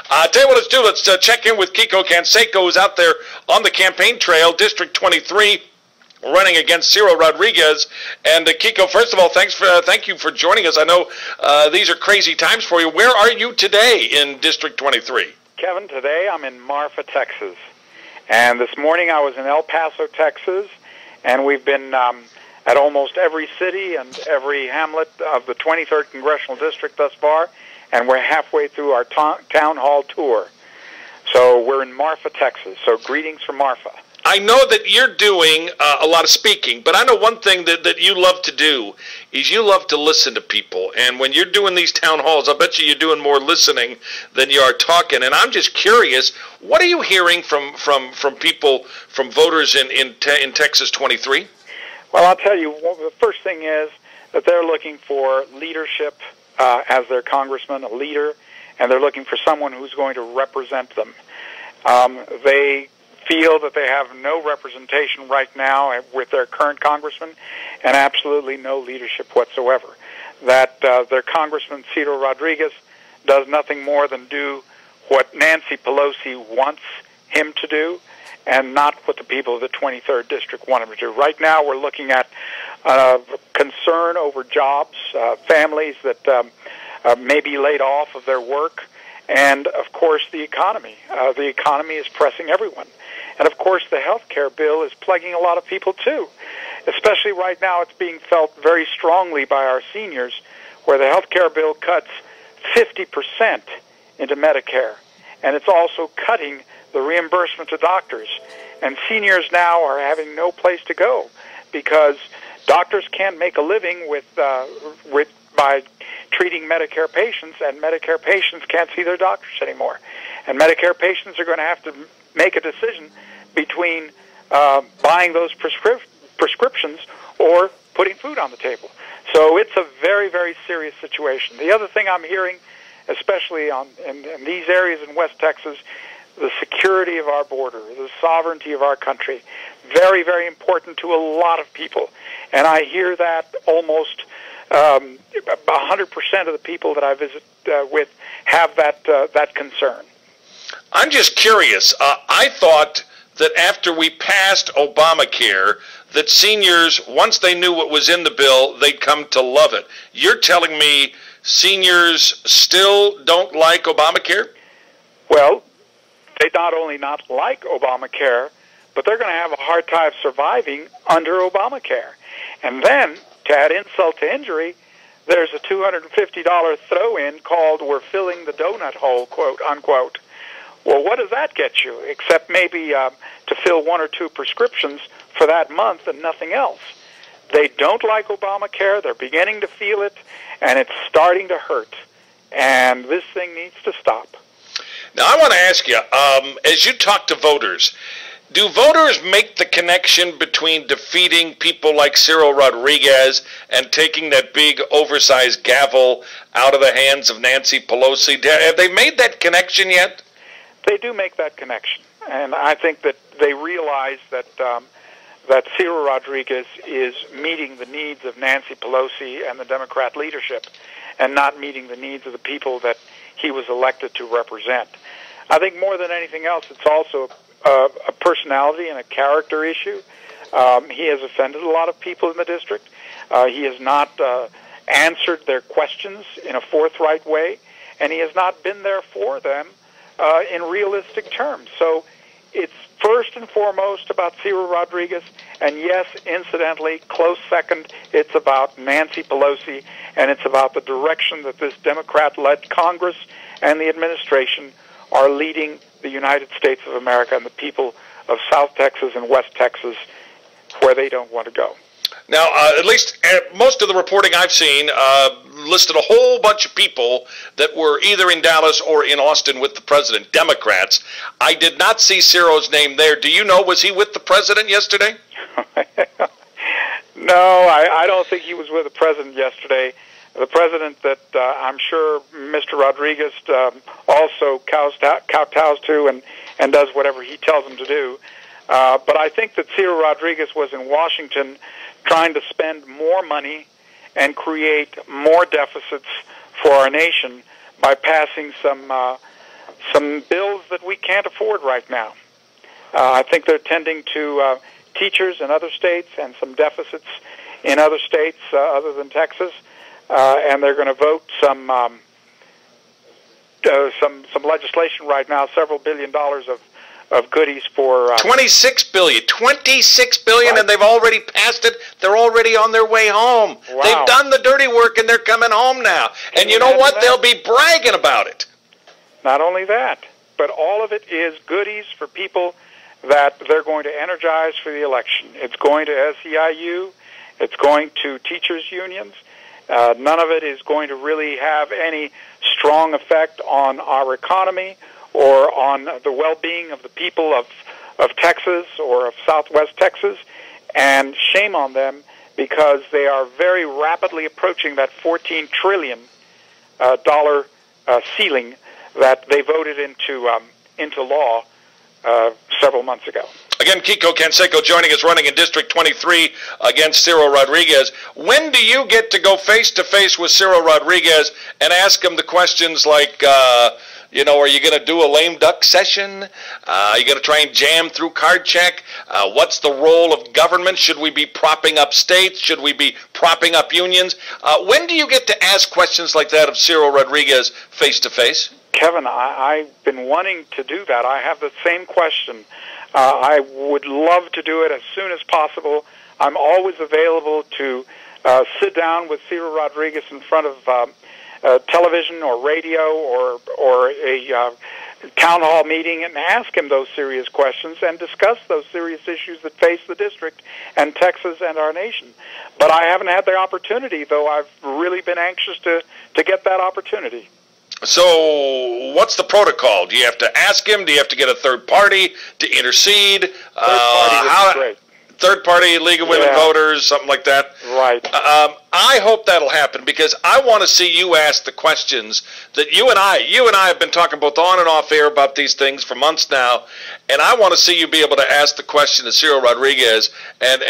Tell you what, let's do. Let's check in with Kiko Canseco, who's out there on the campaign trail, District 23, running against Ciro Rodriguez. And Kiko, first of all, thank you for joining us. I know these are crazy times for you. Where are you today in District 23? Kevin, today I'm in Marfa, Texas. And this morning I was in El Paso, Texas, and we've been at almost every city and every hamlet of the 23rd Congressional District thus far, and we're halfway through our town hall tour. So we're in Marfa, Texas. So greetings from Marfa. I know that you're doing a lot of speaking, but I know one thing that you love to do is you love to listen to people. And when you're doing these town halls, I bet you're doing more listening than you are talking. And I'm just curious, what are you hearing from people, from voters in Texas 23? Well, I'll tell you, the first thing is that they're looking for leadership as their congressman, a leader, and they're looking for someone who's going to represent them. They feel that they have no representation right now with their current congressman and absolutely no leadership whatsoever. That their congressman, Ciro Rodriguez, does nothing more than do what Nancy Pelosi wants him to do and not what the people of the 23rd District want him to do. Right now we're looking at concern over jobs, families that may be laid off of their work, and, of course, the economy. The economy is pressing everyone. And, of course, the health care bill is plaguing a lot of people, too. Especially right now, it's being felt very strongly by our seniors, where the health care bill cuts 50% into Medicare. And it's also cutting the reimbursement to doctors. And seniors now are having no place to go because doctors can't make a living by treating Medicare patients, and Medicare patients can't see their doctors anymore. And Medicare patients are going to have to make a decision between buying those prescriptions or putting food on the table. So it's a very, very serious situation. The other thing I'm hearing, especially in these areas in West Texas, the security of our border, the sovereignty of our country, very, very important to a lot of people. And I hear that almost 100% of the people that I visit with have that concern. I'm just curious. I thought that after we passed Obamacare, that seniors, once they knew what was in the bill, they'd come to love it. You're telling me seniors still don't like Obamacare? Well, they not only not like Obamacare, but they're going to have a hard time surviving under Obamacare. And then, to add insult to injury, there's a $250 throw-in called "We're filling the donut hole," quote unquote. Well, what does that get you, except maybe to fill one or two prescriptions for that month and nothing else? They don't like Obamacare. They're beginning to feel it, and it's starting to hurt. And this thing needs to stop. Now, I want to ask you, as you talk to voters, do voters make the connection between defeating people like Ciro Rodriguez and taking that big oversized gavel out of the hands of Nancy Pelosi? Have they made that connection yet? They do make that connection, and I think that they realize that that Ciro Rodriguez is meeting the needs of Nancy Pelosi and the Democrat leadership and not meeting the needs of the people that he was elected to represent. I think more than anything else, it's also a personality and a character issue. He has offended a lot of people in the district. He has not answered their questions in a forthright way, and he has not been there for them in realistic terms. So it's first and foremost about Ciro Rodriguez, and yes, incidentally, close second, it's about Nancy Pelosi, and it's about the direction that this Democrat-led Congress and the administration are leading the United States of America and the people of South Texas and West Texas where they don't want to go. Now, at least most of the reporting I've seen listed a whole bunch of people that were either in Dallas or in Austin with the president, Democrats. I did not see Ciro's name there. Do you know, was he with the president yesterday? No, I don't think he was with the president yesterday. The president that I'm sure Mr. Rodriguez also kowtows to and does whatever he tells him to do. But I think that Ciro Rodriguez was in Washington trying to spend more money and create more deficits for our nation by passing some some bills that we can't afford right now. I think they're tending to teachers in other states and some deficits in other states other than Texas, and they're going to vote some legislation right now, several $1 billion of goodies for $26 billion, right. and they've already passed it. They're already on their way home. Wow. They've done the dirty work, and they're coming home now. And you know what? That? They'll be bragging about it. Not only that, but all of it is goodies for people that they're going to energize for the election. It's going to SEIU. It's going to teachers' unions. None of it is going to really have any strong effect on our economy or on the well-being of the people of Texas or of Southwest Texas. And shame on them, because they are very rapidly approaching that $14 trillion ceiling that they voted into law several months ago. Again, Kiko Canseco joining us, running in District 23 against Ciro Rodriguez. When do you get to go face-to-face with Ciro Rodriguez and ask him the questions like, are you going to do a lame duck session? Are you going to try and jam through card check? What's the role of government? Should we be propping up states? Should we be propping up unions? When do you get to ask questions like that of Ciro Rodriguez face-to-face? Kevin, I've been wanting to do that. I have the same question. I would love to do it as soon as possible. I'm always available to sit down with Ciro Rodriguez in front of television or radio or a town hall meeting and ask him those serious questions and discuss those serious issues that face the district and Texas and our nation. But I haven't had the opportunity, though I've really been anxious to get that opportunity. So what's the protocol? Do you have to ask him? Do you have to get a third party to intercede? Third party would be great. Third party, League of Women Voters, something like that. Right. I hope that'll happen, because I want to see you ask the questions that you and I have been talking both on and off air about these things for months now, and I want to see you be able to ask the question to Ciro Rodriguez and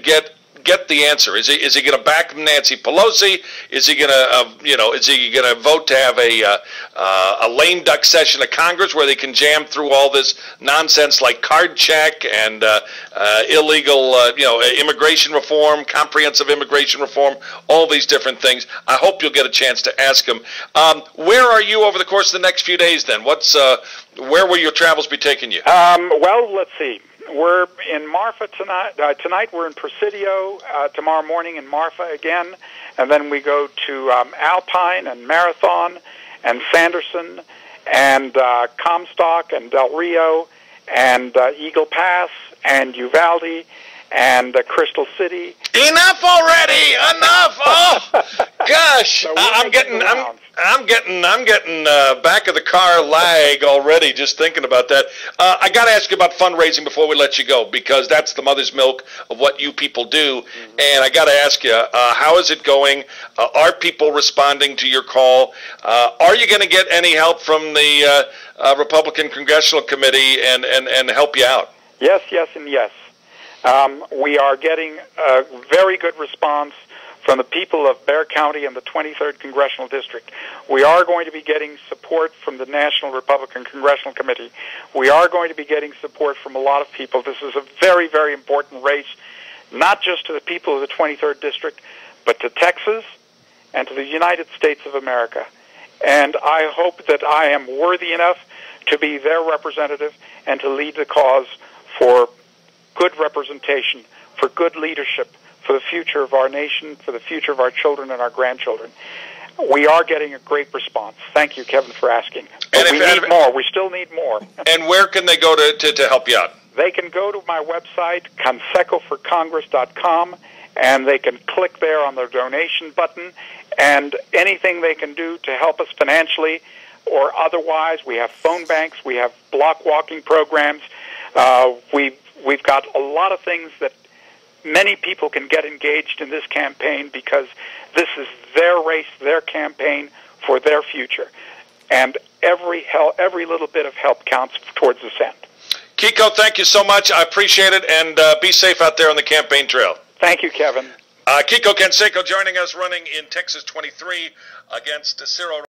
get the answer. Is he going to back Nancy Pelosi? Is he going to vote to have a lame duck session of Congress where they can jam through all this nonsense like card check and illegal immigration reform, comprehensive immigration reform, all these different things? I hope you'll get a chance to ask him. Where are you over the course of the next few days then? Where will your travels be taking you? Well, let's see. We're in Marfa tonight. Tonight we're in Presidio. Tomorrow morning in Marfa again. And then we go to Alpine and Marathon and Sanderson and Comstock and Del Rio and Eagle Pass and Uvalde and Crystal City. Enough already! Enough! Oh, gosh! So I'm getting back of the car lag already just thinking about that. I got to ask you about fundraising before we let you go, because that's the mother's milk of what you people do. Mm-hmm. And I got to ask you, how is it going? Are people responding to your call? Are you going to get any help from the Republican Congressional Committee and help you out? Yes, yes, and yes. We are getting a very good response from the people of Bexar County and the 23rd Congressional District. We are going to be getting support from the National Republican Congressional Committee. We are going to be getting support from a lot of people. This is a very, very important race, not just to the people of the 23rd District, but to Texas and to the United States of America. And I hope that I am worthy enough to be their representative and to lead the cause for good representation, for good leadership, for the future of our nation, for the future of our children and our grandchildren. We are getting a great response. Thank you, Kevin, for asking. But we need more. We still need more. And where can they go to help you out? They can go to my website, cansecoforcongress.com, and they can click there on the donation button, and anything they can do to help us financially or otherwise. We have phone banks. We have block walking programs. We've got a lot of things that many people can get engaged in this campaign, because this is their race, their campaign for their future. And every little bit of help counts towards this end. Kiko, thank you so much. I appreciate it, and be safe out there on the campaign trail. Thank you, Kevin. Kiko Canseco joining us, running in Texas 23 against Ciro